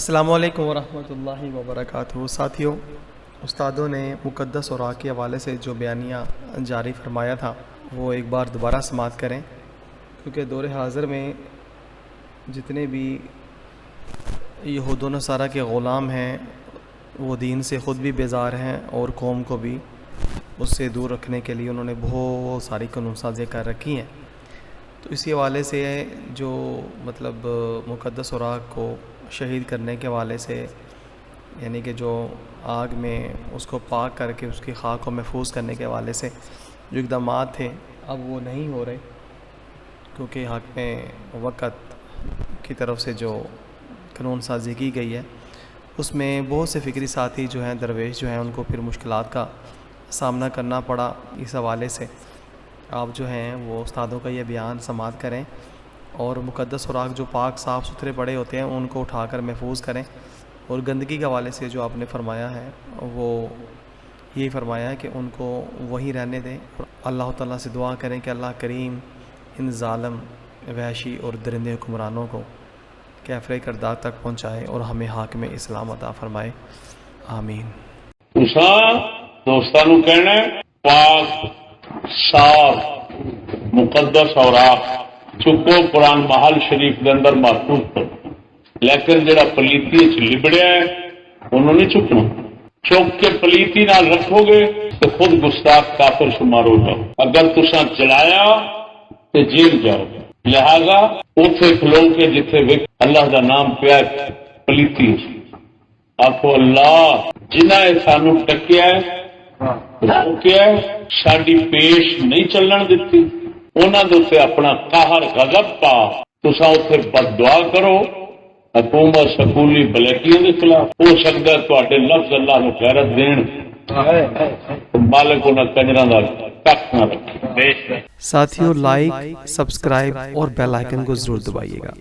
السلام علیکم ورحمۃ اللہ وبرکاتہ۔ ساتھیوں، استادوں نے مقدس اوراق کے حوالے سے جو بیانیہ جاری فرمایا تھا وہ ایک بار دوبارہ سماعت کریں، کیونکہ دور حاضر میں جتنے بھی یہود و نصارہ کے غلام ہیں وہ دین سے خود بھی بیزار ہیں اور قوم کو بھی اس سے دور رکھنے کے لیے انہوں نے بہت ساری قانون سازیاں کر رکھی ہیں۔ تو اسی حوالے سے جو مقدس اوراق کو شہید کرنے کے حوالے سے، یعنی کہ جو آگ میں اس کو پاک کر کے اس کی خاک کو محفوظ کرنے کے حوالے سے جو اقدامات تھے اب وہ نہیں ہو رہے، کیونکہ حق میں وقت کی طرف سے جو قانون سازی کی گئی ہے اس میں بہت سے فکری ساتھی جو ہیں، درویش جو ہیں، ان کو پھر مشکلات کا سامنا کرنا پڑا۔ اس حوالے سے آپ جو ہیں وہ استادوں کا یہ بیان سماعت کریں اور مقدس اوراق جو پاک صاف ستھرے پڑے ہوتے ہیں ان کو اٹھا کر محفوظ کریں، اور گندگی کے حوالے سے جو آپ نے فرمایا ہے وہ یہی فرمایا ہے کہ ان کو وہیں رہنے دیں، اور اللہ تعالیٰ سے دعا کریں کہ اللہ کریم ان ظالم، وحشی اور درندے حکمرانوں کو کیفر کردار تک پہنچائے اور ہمیں حاکم اسلام عطا فرمائے، آمین۔ دوستانو کہنا ہے پاک صاف مقدس اوراق چکو قرآن محل شریف کے اندر محفوظ کرو، لیکن جڑا پلیتی لبڑیا ہے انہوں نہیں چکنا۔ چک کے پلیتی نال رکھو گے تو خود گستاخ کافر شمار ہو جاؤ۔ اگر تساں چلایا تو جیل جاؤ، لہذا اوتھے کھلو کے جتھے اللہ دا نام پیا پلیتی آخو اللہ جنہ سانو ٹکیا ہے روکیا ہے، ساری پیش نہیں چلن دیتی، انہوں نے اتنے اپنا قہر غضب پا، تسا اتنے بد دعا کرو حکومت سکولی بلیکیوں کے خلاف، ہو سکتا ہے تے لفظ اللہ نے غیرت دین، مالک انہیں کنجراں دا تک نہ رکھے۔ ساتھیوں، لائک، سبسکرائب اور بیل آئیکن کو ضرور دبائیے گا۔